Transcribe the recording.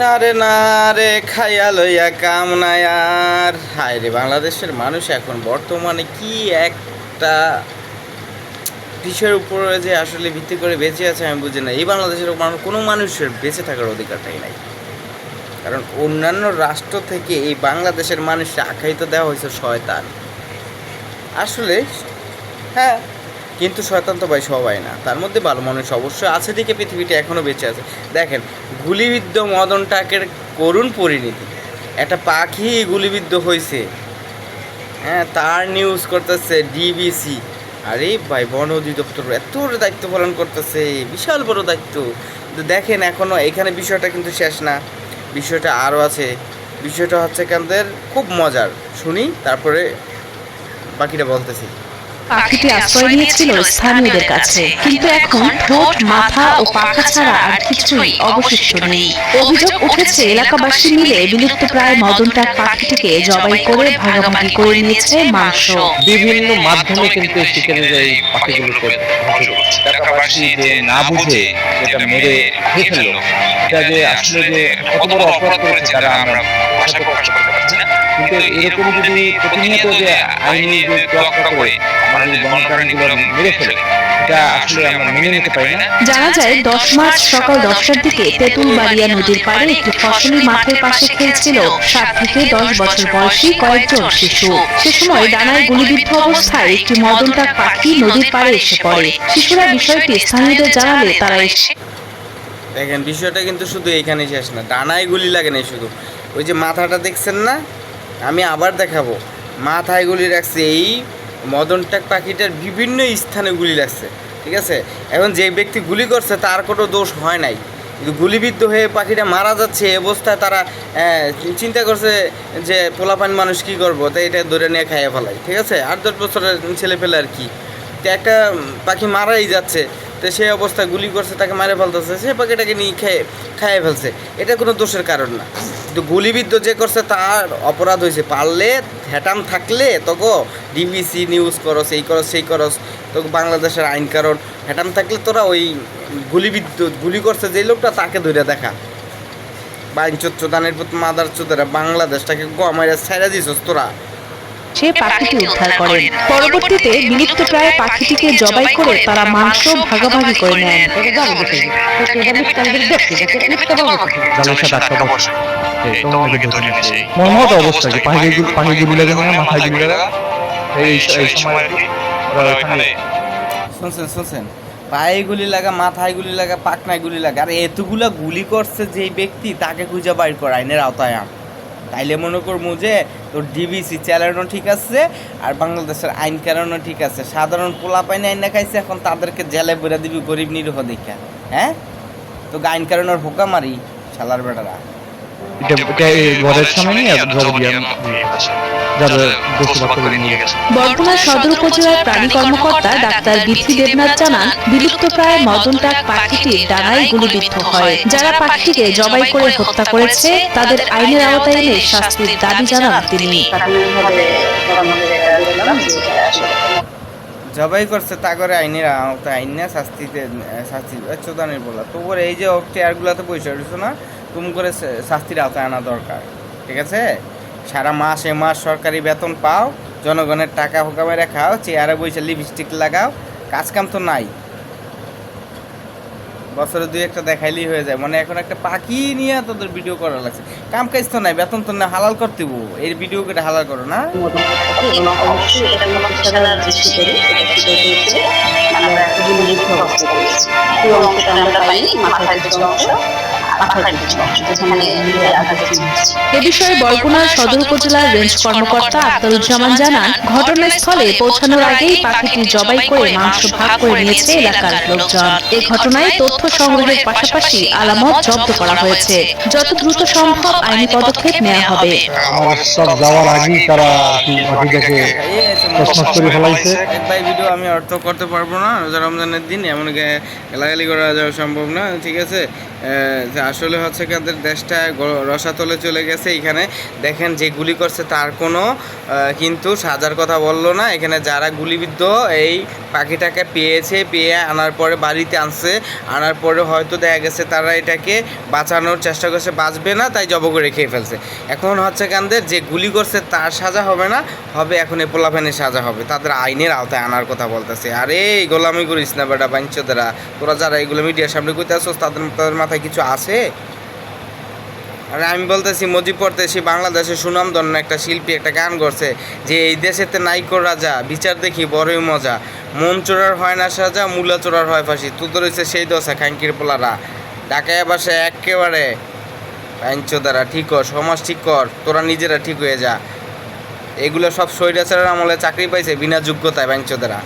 না রে না রে খাইয়া লইয়া কাম নাই আর। হায় রে, বাংলাদেশের মানুষ এখন বর্তমানে কি একটা বিষয়ের উপরে যে আসলে ভিত্তি করে বেঁচে আছে আমি বুঝি না। এই বাংলাদেশের কোনো মানুষের বেঁচে থাকার অধিকারটাই নাই। কারণ অন্যান্য রাষ্ট্র থেকে এই বাংলাদেশের মানুষকে আখ্যায়িত দেওয়া হয়েছে শয়তান। আসলে হ্যাঁ, কিন্তু শয়তান তো ভাই সবাই না, তার মধ্যে ভালো মানুষ অবশ্যই আছে দিকে পৃথিবীটা এখনও বেঁচে আছে। দেখেন, গুলিবিদ্ধ মদন টাকের করুণ পরিণতি, একটা পাখি গুলিবিদ্ধ হয়েছে, হ্যাঁ, তার নিউজ করতেছে ডিবিসি। আরে ভাই, বন অধিদপ্তর এত দায়িত্ব পালন করতেছে, বিশাল বড় দায়িত্ব। কিন্তু দেখেন, এখনও এখানে বিষয়টা কিন্তু শেষ না, বিষয়টা আরও আছে। বিষয়টা হচ্ছে কাদের খুব মজার, শুনি তারপরে বাকিটা বলতেছি। পাখিটি আশ্রয় নিয়েছিল স্থানীয়দের কাছে, কিন্তু এখন ঠোঁট, মাথা ও পাখা ছাড়া আর কিছুই অবশিষ্ট নেই। অভিযোগ উঠেছে এলাকাবাসী মিলে বিলুপ্তপ্রায় মদনটাক পাখিটিকে জবাই করে ভাগাভাগি করে নিয়েছে মাংস। বিভিন্ন মাধ্যমে কিন্তু শিকারীরা এই পাখিগুলোকে ধ্বংস করছে। এলাকাবাসী যে না বুঝে এটা মেরে খেয়ে ফেললো, এটা যে আসলে যে কত বড় অপরাধ করেছে তারা আমরা ভাষায় প্রকাশ করতে পারছি না। কিন্তু এরকম যদি প্রতিনিয়ত যে আইনি যে তোয়াক্কা করে আমাদের বন্যপ্রাণীগুলো মেরে ফেলে, এটা আসলে আমরা মেনে নিতে পারি না। জানা যায় 10 মার্চ সকাল 10টার দিকে তেঁতুলবাড়িয়া নদীর পাড়ে একটি ফসলি মাঠের পাশে খেলছিল 7 থেকে 10 বছর বয়সী কয়েকজন শিশু। সে সময় ডানায় গুলিবিদ্ধ অবস্থায় একটি মদনটাক পাখি নদীর পাড়ে এসে পড়ে। শিশুরা বিষয়টি স্থানীয়দের জানালে তারা এসে দেখেন, বিষয়টা কিন্তু শুধু এইখানে শেষ না, ডানায় গুলি লাগে নাই শুধু, ওই যে মাথাটা দেখছেন না, আমি আবার দেখাবো, মাথায় গুলি রাখছে। এই মদনটাক পাখিটার বিভিন্ন স্থানে গুলি লাগছে, ঠিক আছে। এখন যে ব্যক্তি গুলি করছে তার কোনো দোষ হয় নাই, কিন্তু গুলিবিদ্ধ হয়ে পাখিটা মারা যাচ্ছে এই অবস্থায় তারা চিন্তা করছে যে পোলাপান মানুষ কী করবো, তাই এটা ধরে নিয়ে খাইয়ে ফেলাই, ঠিক আছে। 8-10 বছরের ছেলে পেলে আর কি, তো একটা পাখি মারাই যাচ্ছে, তো সেই অবস্থায় গুলি করছে, তাকে মারে ফেলতেছে, সে পাখিটাকে নিয়ে খাইয়ে ফেলছে, এটা কোনো দোষের কারণ না। কিন্তু গুলিবিদ্ধ যে করছে তার অপরাধ হয়েছে। পারলে হ্যাটাম থাকলে তোকে ডিবিসি নিউজ করস, এই করস সেই করস, তোকে বাংলাদেশের আইন কারণ হ্যাটাম থাকলে তোরা ওই গুলি করছে যে লোকটা তাকে ধরে দেখা। বাইন চোদ্দানের মাদার চোদ্দারা বাংলাদেশটাকে গমাইরা ছাইড়া দিছস তোরা। সে পাখিটি উদ্ধার করেন। পরবর্তীতে বিলুপ্তপ্রায় পাখিটিকে জবাই করে তারা মাংস ভাগাভাগি করে নেন। মর্মাহত অবস্থা যে পাখিগুলি লাগে না, মাথায় গুলি লাগা এই সময় ওখানে শুনছেন, পায়ে গুলি লাগা, মাথায় গুলি লাগা, পাকনায় গুলি লাগা, আর এতগুলা গুলি করছে যেই ব্যক্তি তাকে খুঁজে বাইর কর আইনের আওতায় আন। তাইলে মনে করবো যে তোর ডিবিসি চালানো ঠিক আছে আর বাংলাদেশের আইন কারণও ঠিক আছে। সাধারণ পোলা পাইনে আইন না খাইছে, এখন তাদেরকে জেলে বেড়া দিবি গরিব নিরীহ দেখা। হ্যাঁ, তো আইন কারণের হোকা মারি শালার বেটারা। বরগুনা সদর উপজেলার প্রাণী কর্মকর্তা ডাক্তার বিথি দেবনাথ জানান, বিলুপ্তপ্রায় মদনটাক পাখিটি ডানায় গুলিবিদ্ধ হয়। যারা পাখিটিকে জবাই করে হত্যা করেছে তাদের আইনের আওতায় এনে শাস্তির দাবি জানান তিনি। জবাই করছে তা করে আইনের আওতায় আইন না শাস্তি চোদানের বলা। তোর এই যে চেয়ারগুলোতে পয়সা রয়েছে না, তুমি করে শাস্তির আওতায় আনা দরকার, ঠিক আছে। সারা মাস সরকারি বেতন পাও, জনগণের টাকা হোকা মেরে খাও, চেয়ারে বসে লিপস্টিক লাগাও, কাজ কাম তো নাই। বছরে 2-1টা দেখাইলেই হয়ে যায়। মানে এখন একটা পাখি নিয়ে তোদের ভিডিও করা লাগছে, কাম কাজ তো নাই, বেতন তো না, হালাল করতে এই ভিডিও কেটে হালাল করো না। এ বিষয়ে বরগুনা সদর উপজেলার রেঞ্জ কর্মকর্তা আখতারুজ্জামান জানান, ঘটনাস্থলে পৌঁছানোর আগেই পাখিটি জবাই করে মাংস ভাগ করে নিয়েছে এলাকার লোকজন। এ ঘটনায় তথ্য সংগ্রহের পাশাপাশি আলামত জব্দ করা হয়েছে। যত দ্রুত সম্ভব আইনি পদক্ষেপ নেওয়া হবে। ভিডিও আমি অর্থ করতে পারবো না, রোজা রমজানের দিন এমন গালাগালি করা যাওয়া সম্ভব না, ঠিক আছে। আসলে হচ্ছে কি আমাদের দেশটা রসাতলে চলে গেছে। এখানে দেখেন যে গুলি করছে তার কোনো কিন্তু সাজার কথা বললো না। এখানে যারা গুলিবিদ্ধ এই পাখিটাকে পেয়ে আনার পরে বাড়িতে আনছে, আনার পরে হয়তো দেখা গেছে তারা এটাকে বাঁচানোর চেষ্টা করছে, বাঁচবে না তাই জব করে খেয়ে ফেলছে। এখন হচ্ছে কান্দের যে গুলি করছে তার সাজা হবে না, হবে এখন এই পোলাফানের সাজা হবে, তাদের আইনের আওতায় আনার কথা বলতেছে। আরে এই গোলামি করিস না বেটা বাঞ্চোদেরা, তোরা যারা এগুলো মিডিয়ার সামনে কইতে আসছিস তাদের মাথায় কিছু আছে? আরে আমি বলতেছি মজিব পড়তেছি বাংলাদেশের সুনামধন্য একটা শিল্পী একটা গান করছে যে এই দেশেতে নাইকো রাজা, বিচার দেখি বড়ই মজা, মন চোরার হয় না সাজা, মূলা চোরার হয় ফাঁসি, তোদের হচ্ছে সেই দশা খাঙ্কির পোলারা, ঢাকায় বাসে একেবারে বাঞ্চোদেরা ঠিক কর, সমাজ ঠিক কর, তোরা নিজেরা ঠিক হয়ে যা। এগুলো সব স্বৈরাচারের আমলে চাকরি পাইছে বিনা যোগ্যতায় বাঞ্চোদেরা।